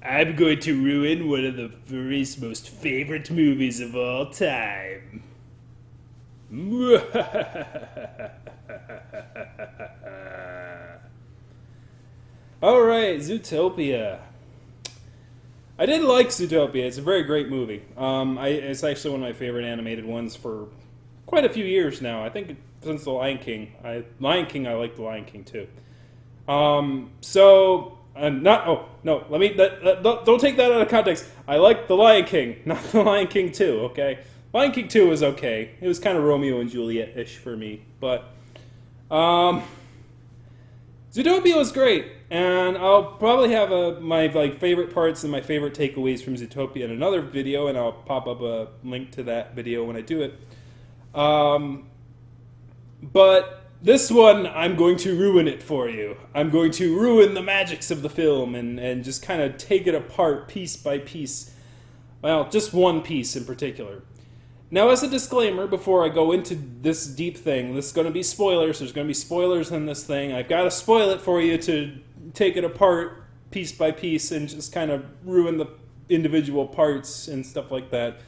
I'm going to ruin one of the furry's most favorite movies of all time. Alright, Zootopia. I did like Zootopia. It's a very great movie. It's actually one of my favorite animated ones for quite a few years now. I think since The Lion King. I like The Lion King too. Not. Oh no. Let me. Don't take that out of context. I like The Lion King, not The Lion King 2. Okay. Lion King 2 was okay. It was kind of Romeo and Juliet-ish for me, but Zootopia was great, and I'll probably have my favorite parts and my favorite takeaways from Zootopia in another video, and I'll pop up a link to that video when I do it. But this one, I'm going to ruin it for you. I'm going to ruin the magics of the film and just kind of take it apart piece by piece. Well, just one piece in particular. Now, as a disclaimer, before I go into this deep thing, this is going to be spoilers. There's going to be spoilers in this thing. I've got to spoil it for you to take it apart piece by piece and just kind of ruin the individual parts and stuff like that.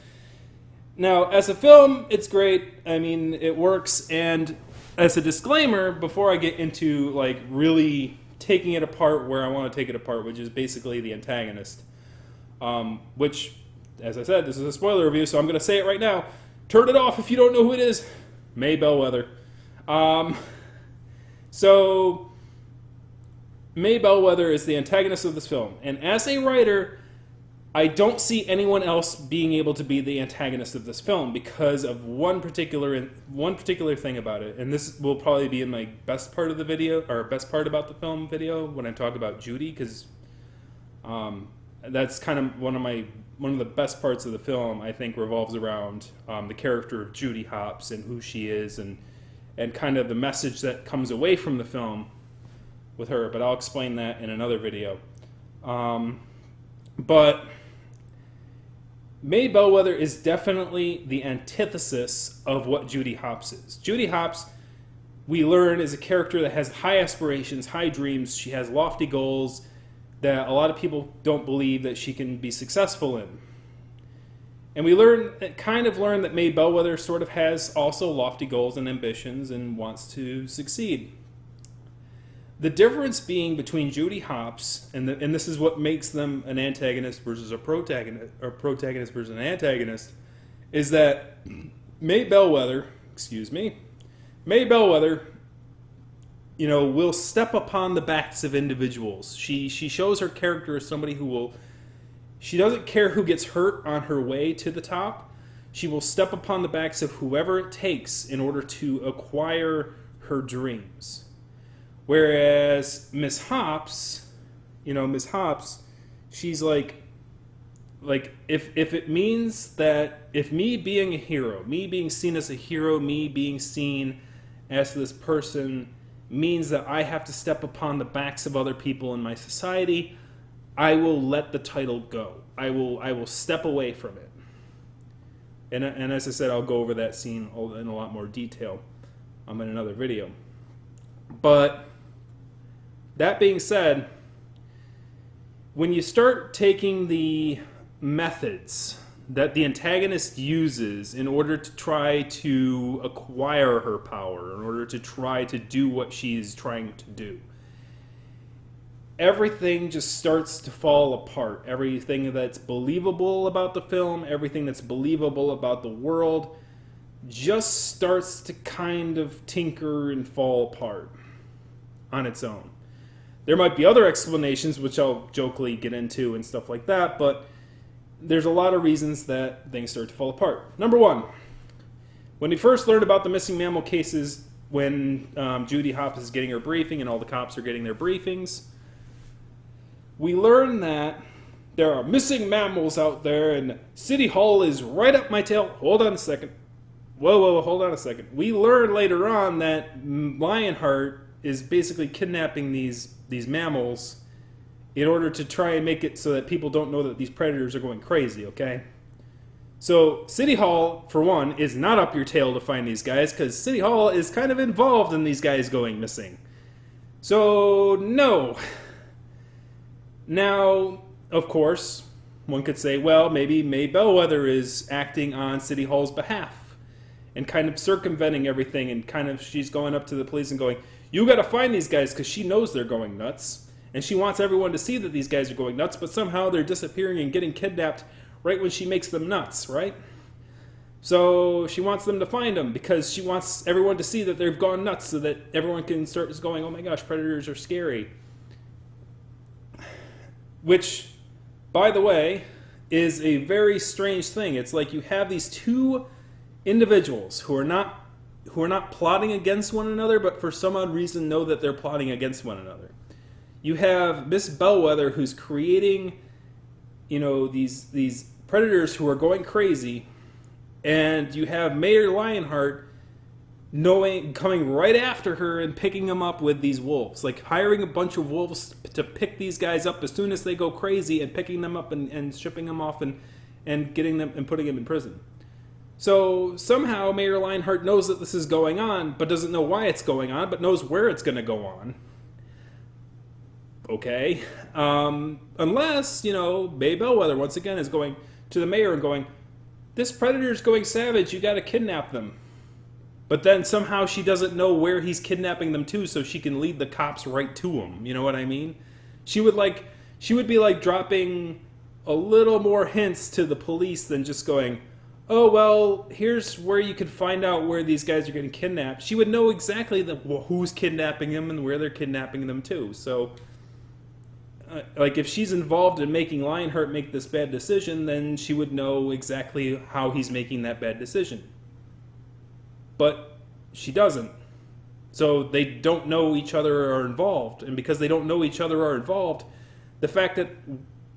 Now, as a film, it's great. I mean, it works. And as a disclaimer, before I get into really taking it apart where I want to take it apart, which is basically the antagonist, which, as I said, this is a spoiler review, so I'm going to say it right now. Turn it off if you don't know who it is. May Bellwether. So, May Bellwether is the antagonist of this film. And as a writer, I don't see anyone else being able to be the antagonist of this film because of one particular thing about it. And this will probably be in my best part of the video, or best part about the film video, when I talk about Judy, because that's kind of one of the best parts of the film. I think revolves around the character of Judy Hopps and who she is, and kind of the message that comes away from the film with her. But I'll explain that in another video. But May Bellwether is definitely the antithesis of what Judy Hopps is. Judy Hopps, we learn, is a character that has high aspirations, high dreams. She has lofty goals that a lot of people don't believe that she can be successful in. And we kind of learn that May Bellwether sort of has also lofty goals and ambitions and wants to succeed. The difference being between Judy Hopps, and this is what makes them an antagonist versus a protagonist, or protagonist versus an antagonist, is that May Bellwether, will step upon the backs of individuals. She shows her character as somebody she doesn't care who gets hurt on her way to the top. She will step upon the backs of whoever it takes in order to acquire her dreams. Whereas Miss Hopps, she's if it means that, if me being a hero, me being seen as a hero, me being seen as this person means that I have to step upon the backs of other people in my society, I will let the title go. I will step away from it. And as I said, I'll go over that scene in a lot more detail in another video. But that being said, when you start taking the methods that the antagonist uses in order to try to acquire her power, in order to try to do what she's trying to do, everything just starts to fall apart. Everything that's believable about the film, everything that's believable about the world, just starts to kind of tinker and fall apart on its own. There might be other explanations, which I'll jokingly get into and stuff like that, but there's a lot of reasons that things start to fall apart. Number one, when we first learned about the missing mammal cases, when Judy Hopps is getting her briefing and all the cops are getting their briefings, we learn that there are missing mammals out there and City Hall is right up my tail. Hold on a second. Whoa, hold on a second. We learn later on that Lionheart is basically kidnapping these mammals in order to try and make it so that people don't know that these predators are going crazy, okay? So City Hall, for one, is not up your tail to find these guys, because City Hall is kind of involved in these guys going missing. So, no. Now, of course, one could say, well, maybe May Bellwether is acting on City Hall's behalf and kind of circumventing everything, and kind of she's going up to the police and going, you got to find these guys, because she knows they're going nuts. And she wants everyone to see that these guys are going nuts, but somehow they're disappearing and getting kidnapped right when she makes them nuts, right? So she wants them to find them because she wants everyone to see that they've gone nuts, so that everyone can start going, oh my gosh, predators are scary. Which, by the way, is a very strange thing. It's like you have these two individuals who are not plotting against one another, but for some odd reason know that they're plotting against one another. You have Miss Bellwether, who's creating, these predators who are going crazy, and you have Mayor Lionheart coming right after her and picking them up with these wolves, like hiring a bunch of wolves to pick these guys up as soon as they go crazy, and picking them up and shipping them off and getting them and putting them in prison. So somehow Mayor Lionheart knows that this is going on, but doesn't know why it's going on, but knows where it's going to go on. Okay, unless, May Bellwether once again is going to the mayor and going, this predator's going savage, you got to kidnap them. But then somehow she doesn't know where he's kidnapping them to, so she can lead the cops right to him. You know what I mean? She would be like dropping a little more hints to the police than just going, oh, well, here's where you can find out where these guys are getting kidnapped. She would know exactly who's kidnapping them and where they're kidnapping them to. So, if she's involved in making Lionheart make this bad decision, then she would know exactly how he's making that bad decision. But she doesn't. So they don't know each other are involved. And because they don't know each other are involved, the fact that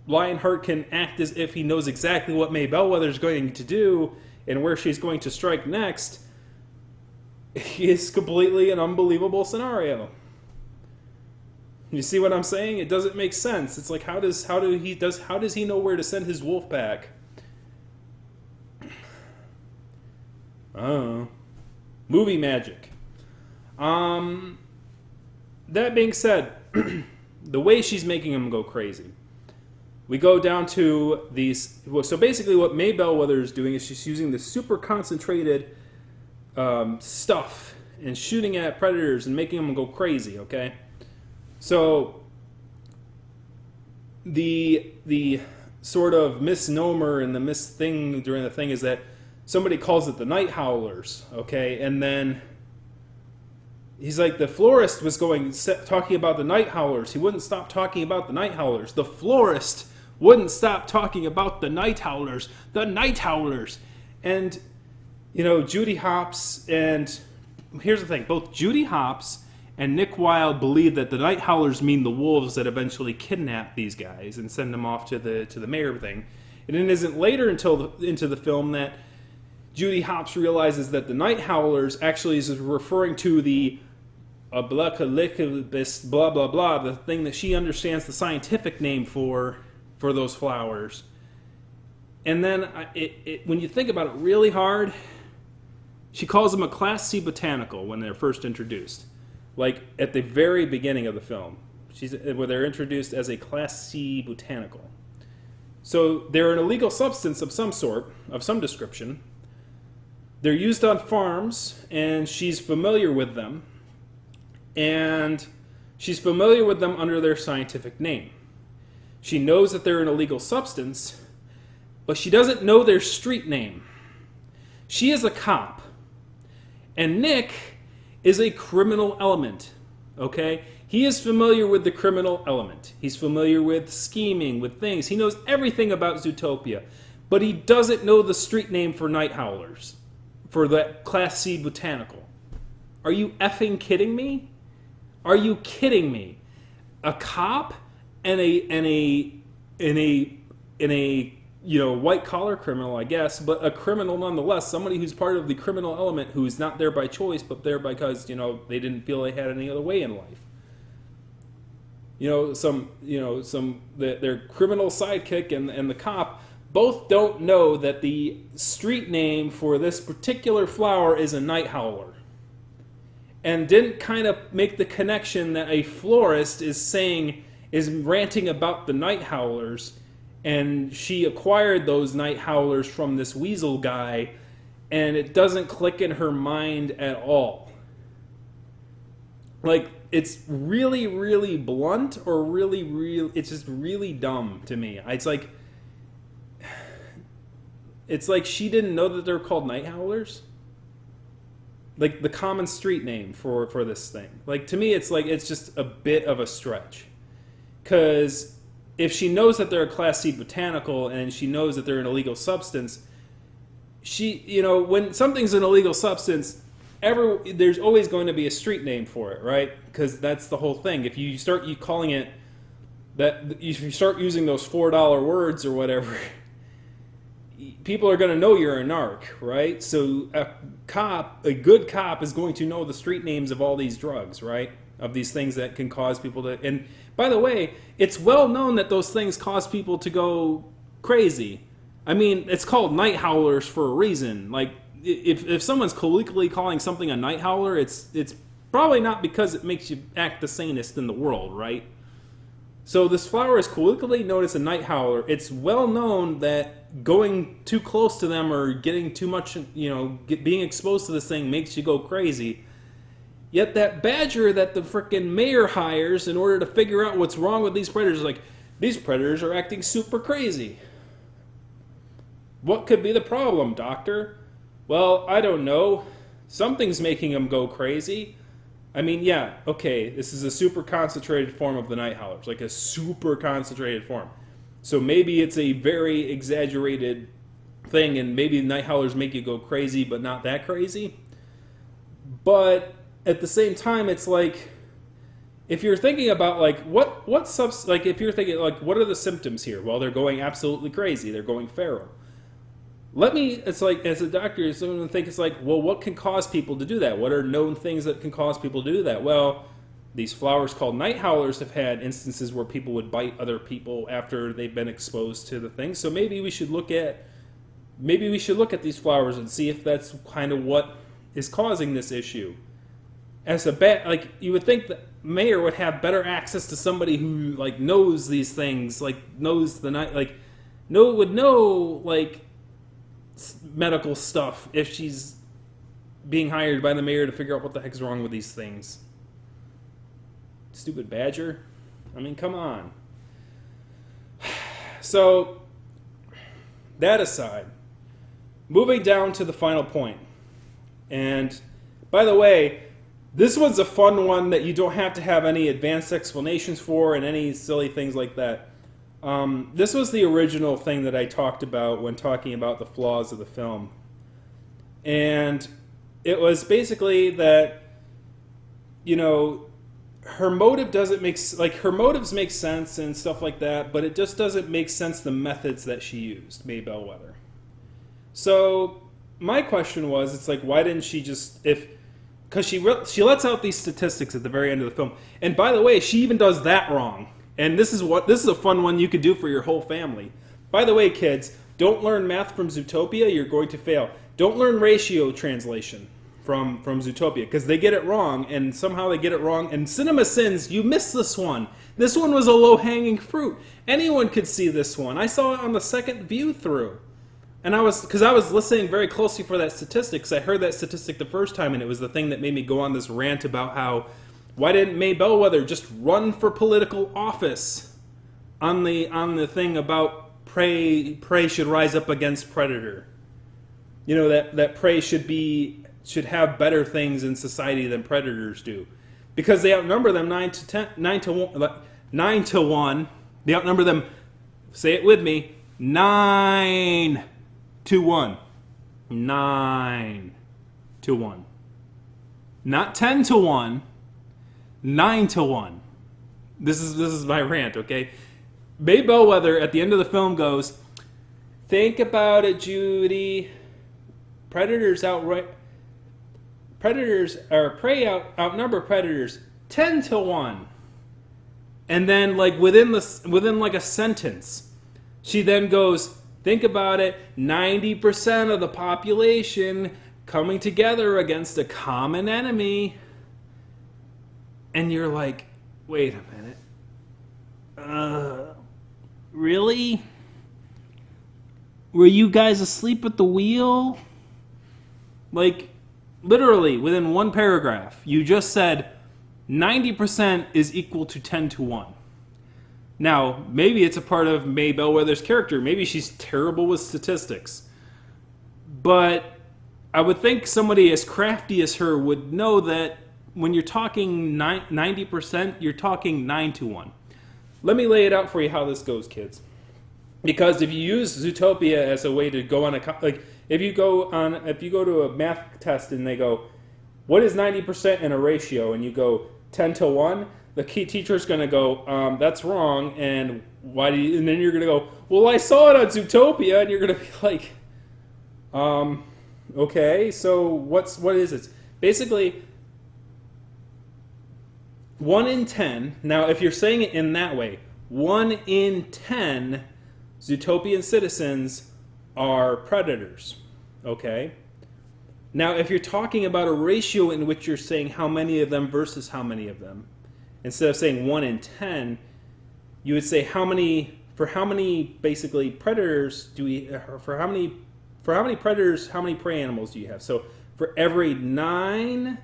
Lionheart can act as if he knows exactly what May Bellwether is going to do and where she's going to strike next is completely an unbelievable scenario. You see what I'm saying? It doesn't make sense. It's like, how does he know where to send his wolf pack? Oh, movie magic. That being said, the way she's making him go crazy, we go down to these. So basically, what May Bellwether is doing is she's using this super concentrated stuff and shooting at predators and making them go crazy. Okay. So the sort of misnomer and the misthing during the thing is that somebody calls it the night howlers, okay? And then he's like, the florist was talking about the night howlers. He wouldn't stop talking about the night howlers. The florist wouldn't stop talking about the night howlers. The night howlers. And, Judy Hopps, and here's the thing, both Judy Hopps and Nick Wilde believe that the night howlers mean the wolves that eventually kidnap these guys and send them off to the mayor thing. And it isn't later into the film that Judy Hopps realizes that the night howlers actually is referring to the ablacalicibus blah blah blah, the thing that she understands the scientific name for those flowers. And then when you think about it really hard, she calls them a Class C botanical when they're first introduced. Like at the very beginning of the film, where they're introduced as a Class C botanical. So they're an illegal substance of some sort, of some description. They're used on farms, and she's familiar with them. And she's familiar with them under their scientific name. She knows that they're an illegal substance, but she doesn't know their street name. She is a cop, and Nick is a criminal element, okay? He is familiar with the criminal element. He's familiar with scheming, with things. He knows everything about Zootopia, but he doesn't know the street name for night howlers, for that Class C botanical. Are you effing kidding me? Are you kidding me? A cop and a white collar criminal, I guess, but a criminal nonetheless, somebody who's part of the criminal element, who's not there by choice, but there because, they didn't feel they had any other way in life. Their criminal sidekick and the cop both don't know that the street name for this particular flower is a night howler. And didn't kind of make the connection that a florist is ranting about the night howlers and she acquired those night howlers from this weasel guy, and it doesn't click in her mind at all. Like, it's really, really blunt, or it's just really dumb to me. It's like she didn't know that they're called night howlers. Like, the common street name for this thing. Like, to me, it's just a bit of a stretch. Because if she knows that they're a Class C botanical and she knows that they're an illegal substance, when something's an illegal substance, there's always going to be a street name for it, right? Because that's the whole thing. If you start calling it that, if you start using those $4 words or whatever, people are going to know you're a narc, right? So a good cop is going to know the street names of all these drugs, right? Of these things that can cause people to... And by the way, it's well known that those things cause people to go crazy. I mean, it's called night howlers for a reason. Like, if someone's colloquially calling something a night howler, it's probably not because it makes you act the sanest in the world, right? So this flower is colloquially known as a night howler. It's well known that going too close to them or getting too much, being exposed to this thing makes you go crazy. Yet that badger that the frickin' mayor hires in order to figure out what's wrong with these predators, like, these predators are acting super crazy. What could be the problem, doctor? Well, I don't know. Something's making them go crazy. I mean, yeah, okay, this is a super concentrated form of the night howlers, like a super concentrated form. So maybe it's a very exaggerated thing, and maybe the night howlers make you go crazy, but not that crazy. But at the same time, it's like, if you're thinking about, like, if you're thinking, like, what are the symptoms here? Well, they're going absolutely crazy. They're going feral. It's like, as a doctor, someone think it's like, well, what can cause people to do that? What are known things that can cause people to do that? Well, these flowers called night howlers have had instances where people would bite other people after they've been exposed to the thing. So maybe we should look at these flowers and see if that's kind of what is causing this issue. You would think the mayor would have better access to somebody who, like, knows these things, like, knows the night, like, would know, like, medical stuff if she's being hired by the mayor to figure out what the heck's wrong with these things. Stupid badger. I mean, come on. So, that aside, moving down to the final point. And, by the way, this one's a fun one that you don't have to have any advanced explanations for and any silly things like that. This was the original thing that I talked about when talking about the flaws of the film. And it was basically that, her motive doesn't make... Like, her motives make sense and stuff like that, but it just doesn't make sense the methods that she used, May Bellwether. So, my question was, it's like, why didn't she just... Because she lets out these statistics at the very end of the film. And by the way, she even does that wrong. And this is a fun one you could do for your whole family. By the way, kids, don't learn math from Zootopia. You're going to fail. Don't learn ratio translation from Zootopia, because they get it wrong, and somehow they get it wrong. And CinamaSins, you missed this one. This one was a low-hanging fruit. Anyone could see this one. I saw it on the second view through. And because I was listening very closely for that statistic, because I heard that statistic the first time, and it was the thing that made me go on this rant about how, why didn't May Bellwether just run for political office on the thing about prey should rise up against predator? That prey should have better things in society than predators do, because they outnumber them 9 to 1. They outnumber them. Say it with me. 9 to 1. 9 to 1. Not 10 to 1. 9 to 1. This is my rant, okay? May Bellwether at the end of the film goes, "Think about it, Judy. Prey outnumber predators 10 to 1." And then, like, within like a sentence, she then goes, "Think about it, 90% of the population coming together against a common enemy." And you're like, wait a minute. Really? Were you guys asleep at the wheel? Like, literally, within one paragraph, you just said 90% is equal to 10 to 1. Now, maybe it's a part of May Bellwether's character. Maybe she's terrible with statistics. But I would think somebody as crafty as her would know that when you're talking 90%, you're talking 9 to 1. Let me lay it out for you how this goes, kids. Because if you use Zootopia as a way to go on if you go to a math test and they go, what is 90% in a ratio? And you go 10 to 1, the key teacher's going to go, that's wrong. And why do you? And then you're going to go, well, I saw it on Zootopia. And you're going to be like, okay, so what is it? Basically, 1 in 10. Now, if you're saying it in that way, 1 in 10 Zootopian citizens are predators, okay? Now, if you're talking about a ratio in which you're saying how many of them versus how many of them, instead of saying 1 in 10, you would say how many basically predators do we, for how many predators, how many prey animals do you have? So for every 9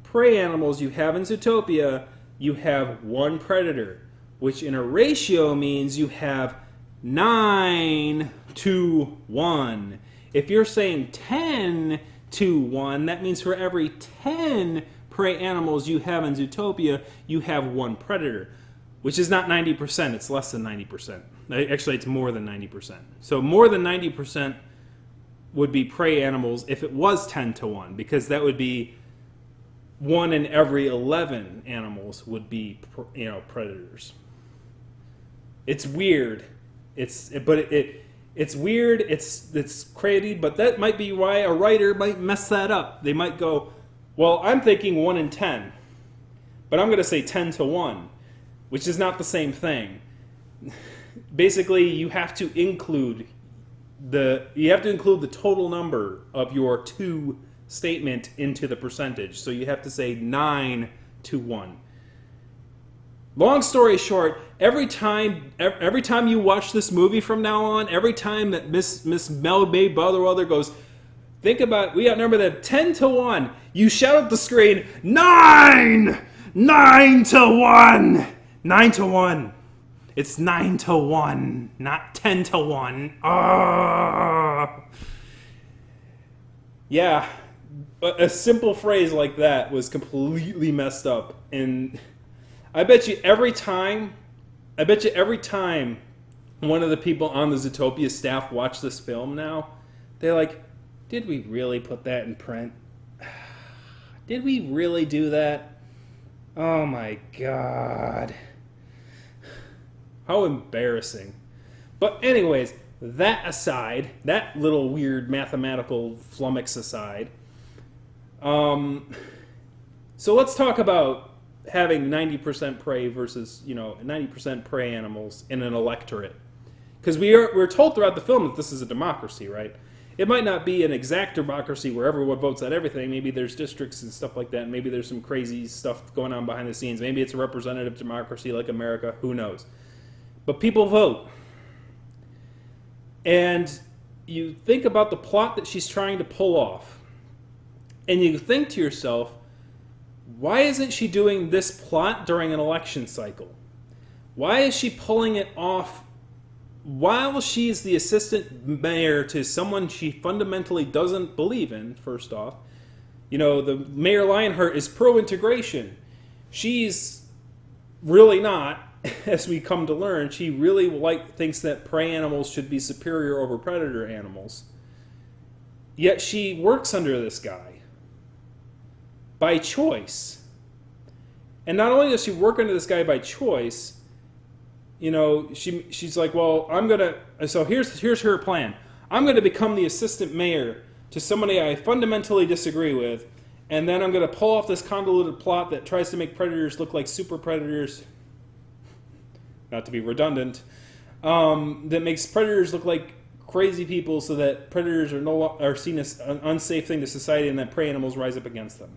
prey animals you have in Zootopia, you have 1 predator, which in a ratio means you have 9 to 1. If you're saying 10 to 1, that means for every 10 prey animals you have in Zootopia, you have 1 predator, which is not 90%, it's less than 90%. Actually, it's more than 90%. So more than 90% would be prey animals if it was 10 to 1, because that would be 1 in every 11 animals would be, predators. It's weird. It's weird. It's crazy, but that might be why a writer might mess that up. They might go, well, I'm thinking 1 in 10, but I'm going to say 10 to 1, which is not the same thing. Basically, you have to include the total number of your 2 statement into the percentage. So you have to say 9 to 1. Long story short, every time you watch this movie from now on, every time that Miss Mel Bay Bellwether goes, think about, we outnumber them 10 to 1, you shout at the screen, 9! 9 to 1! 9 to 1. It's 9 to 1, not 10 to 1. Oh. Yeah, a simple phrase like that was completely messed up. And I bet you every time one of the people on the Zootopia staff watch this film now, they're like, did we really put that in print? Did we really do that? Oh my God. How embarrassing. But anyways, that aside, that little weird mathematical flummox aside, so let's talk about having 90% prey versus, 90% prey animals in an electorate. Because we're told throughout the film that this is a democracy, right? It might not be an exact democracy where everyone votes on everything. Maybe there's districts and stuff like that. And maybe there's some crazy stuff going on behind the scenes. Maybe it's a representative democracy like America. Who knows? But people vote. And you think about the plot that she's trying to pull off. And you think to yourself, why isn't she doing this plot during an election cycle? Why is she pulling it off while she's the assistant mayor to someone she fundamentally doesn't believe in, first off? The Mayor Lionheart is pro-integration. She's really not, as we come to learn. She really thinks that prey animals should be superior over predator animals. Yet she works under this guy. By choice. And not only does she work under this guy by choice, she's like, well, so here's her plan. I'm going to become the assistant mayor to somebody I fundamentally disagree with, and then I'm going to pull off this convoluted plot that tries to make predators look like super predators, not to be redundant, that makes predators look like crazy people so that predators are seen as an unsafe thing to society and that prey animals rise up against them.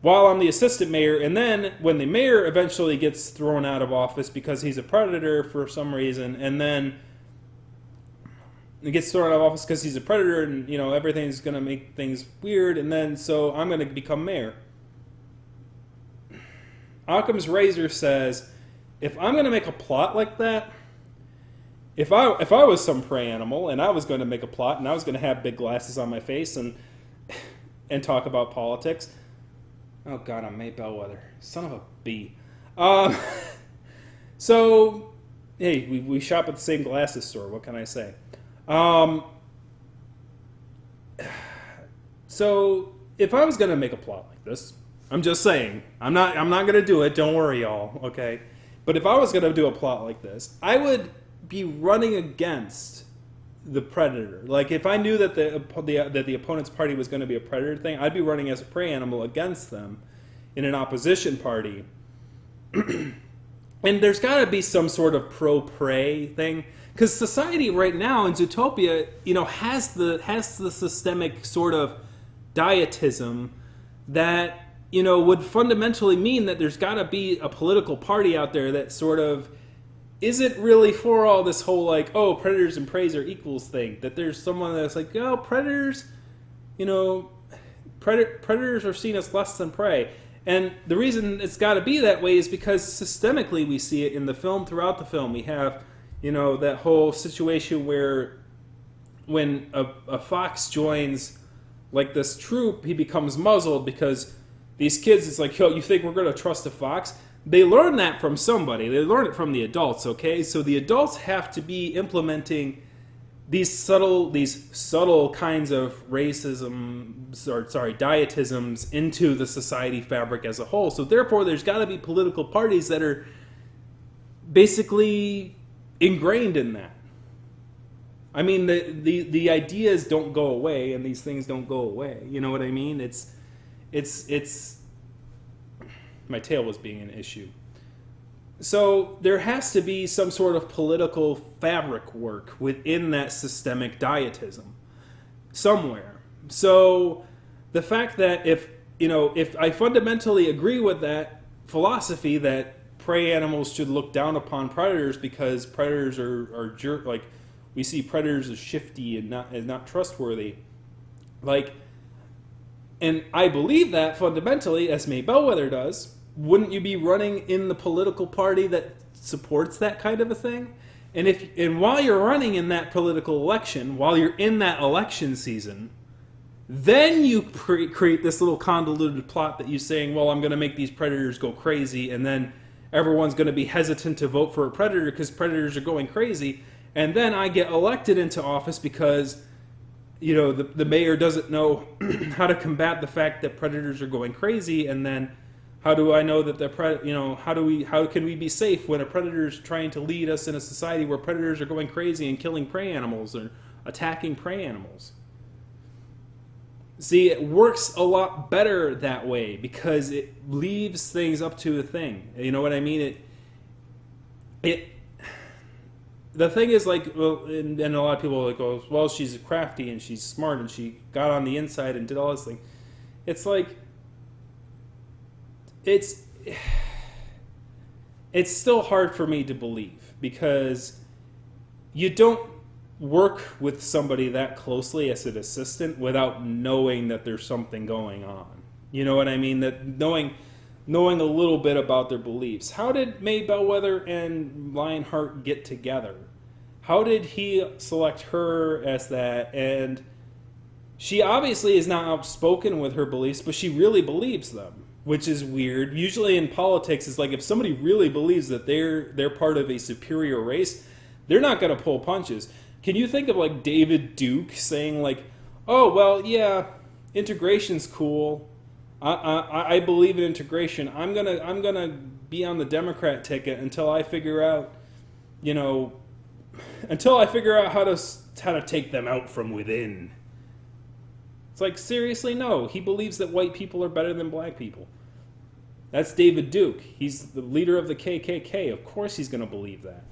While I'm the assistant mayor, and then when the mayor eventually gets thrown out of office because he's a predator for some reason, and then he gets thrown out of office because he's a predator, and everything's going to make things weird, and then so I'm going to become mayor. Occam's razor says, if I'm going to make a plot like that, if I was some prey animal and I was going to make a plot and I was going to have big glasses on my face and talk about politics, oh God, I'm May Bellwether, son of a bee. So, hey, we shop at the same glasses store. What can I say? So if I was going to make a plot like this, I'm just saying, I'm not going to do it. Don't worry, y'all. Okay, but if I was going to do a plot like this, I would be running against the predator. Like if I knew that the opponent's party was going to be a predator thing, I'd be running as a prey animal against them in an opposition party. And there's got to be some sort of pro-prey thing, because society right now in Zootopia, has the systemic sort of dietism that would fundamentally mean that there's got to be a political party out there that sort of isn't really for all this whole like, oh, predators and preys are equals thing. That there's someone that's like, oh, predators, predators are seen as less than prey. And the reason it's got to be that way is because systemically we see it in the film, throughout the film. We have, that whole situation where when a fox joins like this troop, he becomes muzzled because these kids, it's like, yo, you think we're going to trust a fox? They learn that from somebody. They learn it from the adults, okay? So the adults have to be implementing these subtle kinds of dietisms into the society fabric as a whole. So therefore, there's got to be political parties that are basically ingrained in that. I mean, the ideas don't go away, and these things don't go away. You know what I mean? It's my tail was being an issue. So there has to be some sort of political fabric work within that systemic dietism somewhere. So the fact that if I fundamentally agree with that philosophy that prey animals should look down upon predators because predators are like we see predators as shifty and not trustworthy, like, and I believe that fundamentally, as May Bellwether does, wouldn't you be running in the political party that supports that kind of a thing? And while you're running in that political election, while you're in that election season, then you create this little convoluted plot that you're saying, well, I'm going to make these predators go crazy, and then everyone's going to be hesitant to vote for a predator because predators are going crazy, and then I get elected into office because the mayor doesn't know how to combat the fact that predators are going crazy, and then how do I know that how can we be safe when a predator is trying to lead us in a society where predators are going crazy and killing prey animals or attacking prey animals? See, it works a lot better that way because it leaves things up to a thing. You know what I mean? The thing is, like, well, and a lot of people like, oh, well, she's crafty and she's smart and she got on the inside and did all this thing. It's like, it's still hard for me to believe because you don't work with somebody that closely as an assistant without knowing that there's something going on. You know what I mean? That knowing a little bit about their beliefs. How did May Bellwether and Lionheart get together? How did he select her as that? And she obviously is not outspoken with her beliefs, but she really believes them, which is weird. Usually in politics, it's like if somebody really believes that they're part of a superior race, they're not going to pull punches. Can you think of like David Duke saying like, "Oh well, yeah, integration's cool. I believe in integration. I'm gonna be on the Democrat ticket until I figure out, how to take them out from within." It's like, seriously, no. He believes that white people are better than black people. That's David Duke. He's the leader of the KKK. Of course he's going to believe that.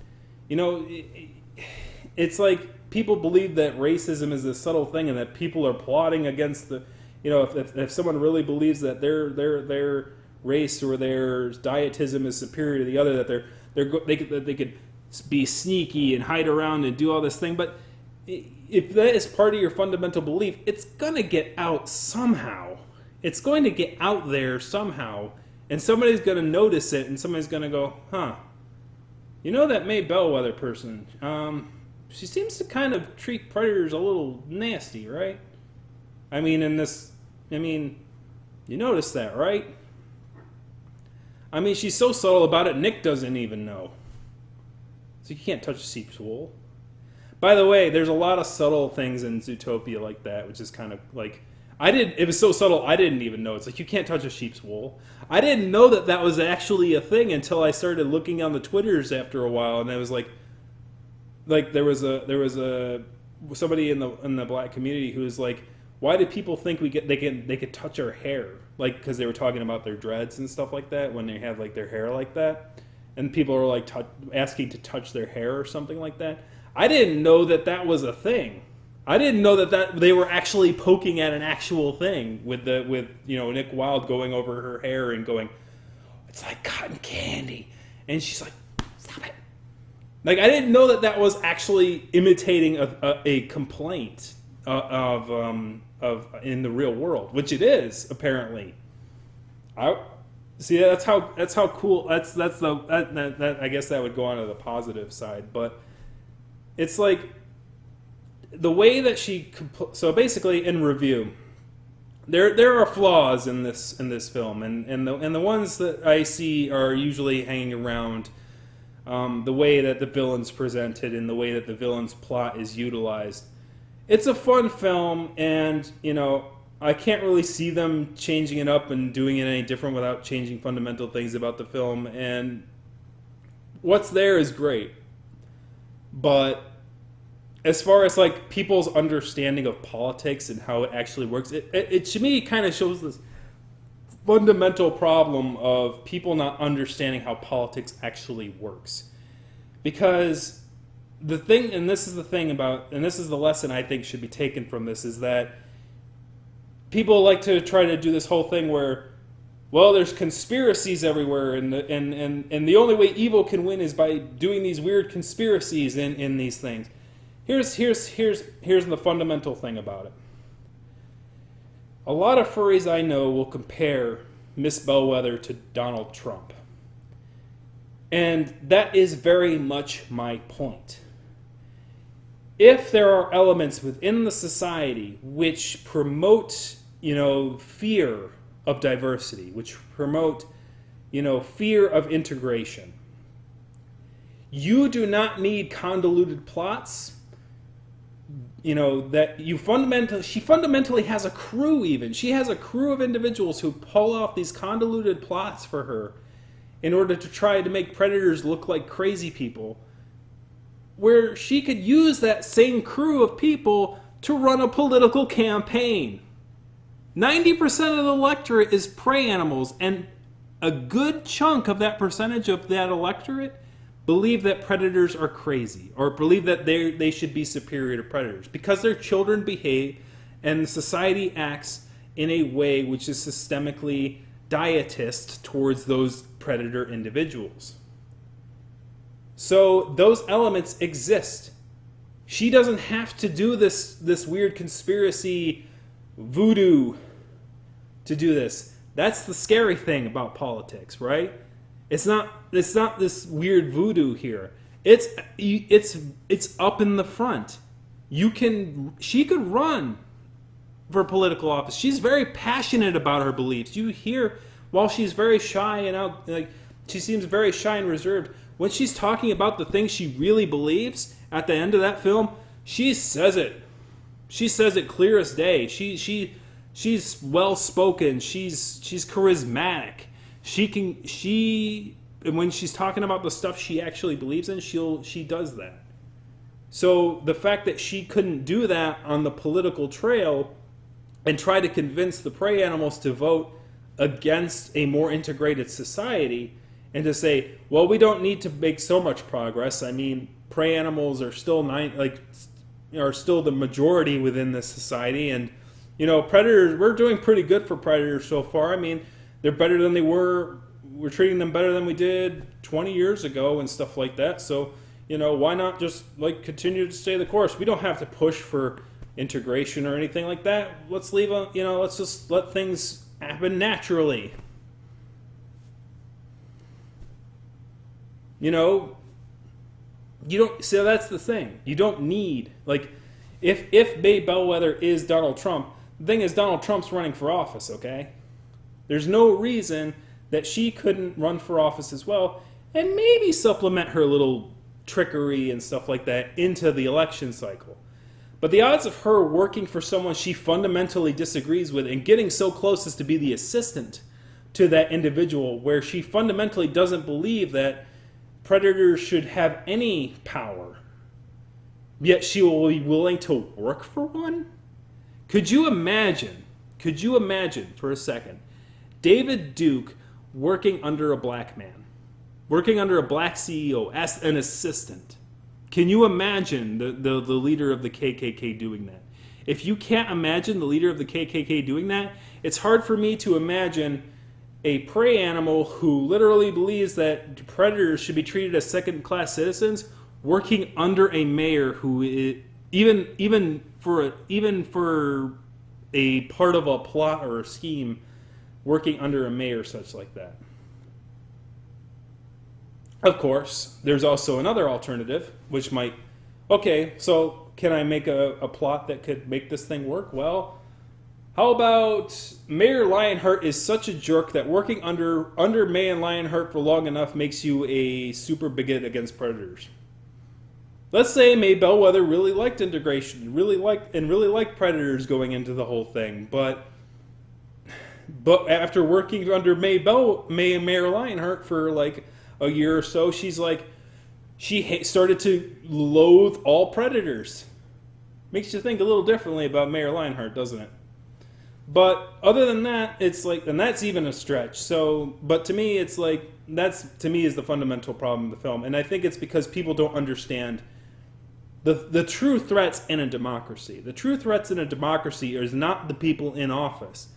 It's like people believe that racism is a subtle thing and that people are plotting against the... if someone really believes that their race or their dietism is superior to the other, that they could be sneaky and hide around and do all this thing. But if that is part of your fundamental belief, it's going to get out somehow. It's going to get out there somehow, and somebody's going to notice it, and somebody's going to go, huh, you know that May Bellwether person, she seems to kind of treat predators a little nasty, right? I mean, you notice that, right? I mean, she's so subtle about it, Nick doesn't even know. So you can't touch a sheep's wool. By the way, there's a lot of subtle things in Zootopia like that, which is kind of like, it was so subtle, I didn't even know. It's like, you can't touch a sheep's wool. I didn't know that that was actually a thing until I started looking on the Twitters after a while, and it was like there was somebody in the black community who was like, why do people think they could touch our hair? Like, because they were talking about their dreads and stuff like that when they have like their hair like that, and people are like asking to touch their hair or something like that. I didn't know that that was a thing. I didn't know that they were actually poking at an actual thing with Nick Wilde going over her hair and going, it's like cotton candy, and she's like, stop it. Like, I didn't know that was actually imitating a complaint of in the real world, which it is apparently. That's how cool. That I guess that would go on to the positive side, but it's like the way that so basically in review, there are flaws in this film, and the ones that I see are usually hanging around the way that the villain's presented and the way that the villain's plot is utilized. It's a fun film, and I can't really see them changing it up and doing it any different without changing fundamental things about the film, and what's there is great. But as far as like people's understanding of politics and how it actually works, it to me kind of shows this fundamental problem of people not understanding how politics actually works. Because the thing, and this is the lesson I think should be taken from this, is that people like to try to do this whole thing where, well, there's conspiracies everywhere, and the only way evil can win is by doing these weird conspiracies in these things. Here's the fundamental thing about it. A lot of furries I know will compare Miss Bellwether to Donald Trump. And that is very much my point. If there are elements within the society which promote, fear of diversity, which promote, fear of integration, you do not need convoluted plots. She fundamentally has a crew even. She has a crew of individuals who pull off these convoluted plots for her in order to try to make predators look like crazy people, where she could use that same crew of people to run a political campaign. 90% of the electorate is prey animals, and a good chunk of that percentage of that electorate believe that predators are crazy, or believe that they should be superior to predators because their children behave and society acts in a way which is systemically dietist towards those predator individuals. So those elements exist. She doesn't have to do this weird conspiracy voodoo to do this. That's the scary thing about politics, right? It's not this weird voodoo here. It's up in the front. She could run for political office. She's very passionate about her beliefs. You hear, while she's very shy and she seems very shy and reserved, when she's talking about the things she really believes at the end of that film, she says it. She says it clear as day. She's well spoken. She's charismatic. And when she's talking about the stuff she actually believes in, she does that. So the fact that she couldn't do that on the political trail and try to convince the prey animals to vote against a more integrated society and to say, well, we don't need to make so much progress. I mean, prey animals are still are still the majority within this society, and predators, we're doing pretty good for predators so far. I mean, they're better than they were. We're treating them better than we did 20 years ago and stuff like that. So, Why not just like continue to stay the course? We don't have to push for integration or anything like that. Let's let's just let things happen naturally. You don't. So that's the thing. You don't need if May Bellwether is Donald Trump. The thing is, Donald Trump's running for office. Okay, there's no reason that she couldn't run for office as well, and maybe supplement her little trickery and stuff like that into the election cycle. But the odds of her working for someone she fundamentally disagrees with and getting so close as to be the assistant to that individual, where she fundamentally doesn't believe that predators should have any power, yet she will be willing to work for one? Could you imagine for a second, David Duke working under a black man, working under a black CEO as an assistant? Can you imagine the leader of the KKK doing that? If you can't imagine the leader of the KKK doing that, it's hard for me to imagine a prey animal who literally believes that predators should be treated as second-class citizens working under a mayor who is, even for a part of a plot or a scheme, working under a mayor such like that. Of course, there's also another alternative, which might, okay, so can I make a plot that could make this thing work? Well, how about Mayor Lionheart is such a jerk that working under Mayor Lionheart for long enough makes you a super bigot against predators. Let's say May Bellwether really liked integration, really liked predators going into the whole thing, but after working under Mayor Lionheart for like a year or so, she's like, she started to loathe all predators. Makes you think a little differently about Mayor Lionheart, doesn't it? But other than that, it's like, and that's even a stretch. So, but to me, it's like, that's, to me, is the fundamental problem of the film. And I think it's because people don't understand the true threats in a democracy. The true threats in a democracy is not the people in office.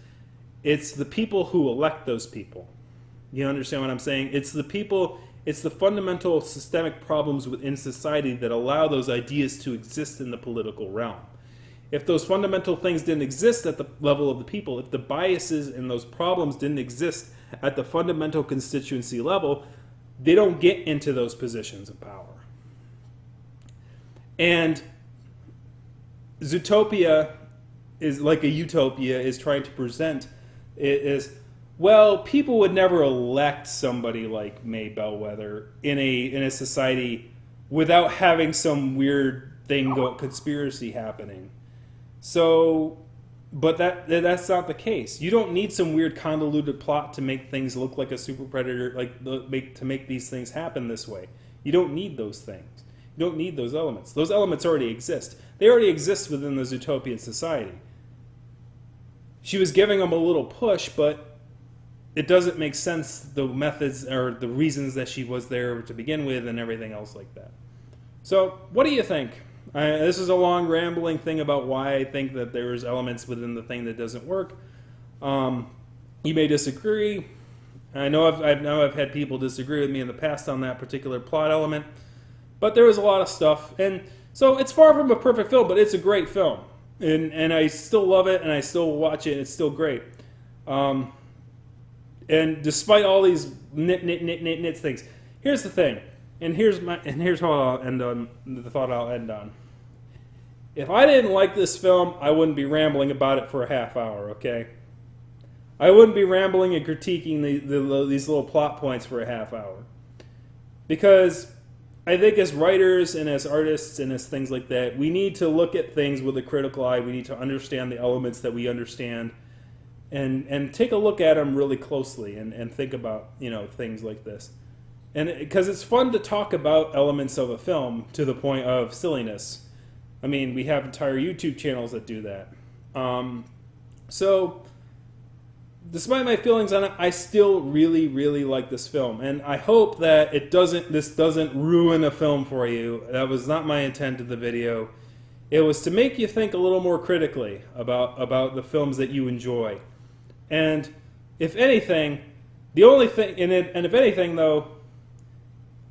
It's the people who elect those people. You understand what I'm saying? It's the people, it's the fundamental systemic problems within society that allow those ideas to exist in the political realm. If those fundamental things didn't exist at the level of the people, if the biases and those problems didn't exist at the fundamental constituency level, they don't get into those positions of power. And Zootopia is like a utopia is trying to present it is, well, people would never elect somebody like May Bellwether in a society without having some weird thing conspiracy happening. So, but that's not the case. You don't need some weird convoluted plot to make things look like a super predator, to make these things happen this way. You don't need those things. You don't need those elements. Those elements already exist. They already exist within the Zootopian society. She was giving them a little push, but it doesn't make sense, the methods or the reasons that she was there to begin with and everything else like that. So, what do you think? This is a long rambling thing about why I think that there's elements within the thing that doesn't work. You may disagree. I know I've had people disagree with me in the past on that particular plot element, but there was a lot of stuff, and so it's far from a perfect film, but it's a great film, and I still love it, and I still watch it, and it's still great. And despite all these nits things, here's the thing, and here's how I'll end on the thought I'll end on. If I didn't like this film, I wouldn't be rambling about it for a half hour, okay? I wouldn't be rambling and critiquing these little plot points for a half hour. Because I think as writers and as artists and as things like that, we need to look at things with a critical eye. We need to understand the elements that we understand and take a look at them really closely and think about, things like this. And because it's fun to talk about elements of a film to the point of silliness. I mean, we have entire YouTube channels that do that. So, despite my feelings on it, I still really, really like this film. And I hope that this doesn't ruin a film for you. That was not my intent of the video. It was to make you think a little more critically about the films that you enjoy. And if anything, if anything though,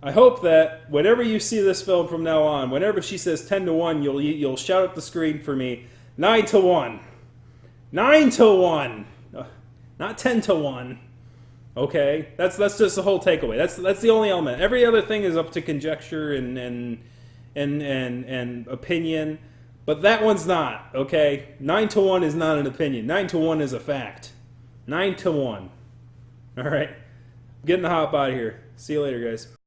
I hope that whenever you see this film from now on, whenever she says 10-1, you'll shout at the screen for me, 9-1. 9-1. Not 10-1. Okay? That's just the whole takeaway. That's the only element. Every other thing is up to conjecture and opinion. But that one's not, okay? 9-1 is not an opinion. 9-1 is a fact. 9-1. All right? I'm getting the hop out of here. See you later, guys.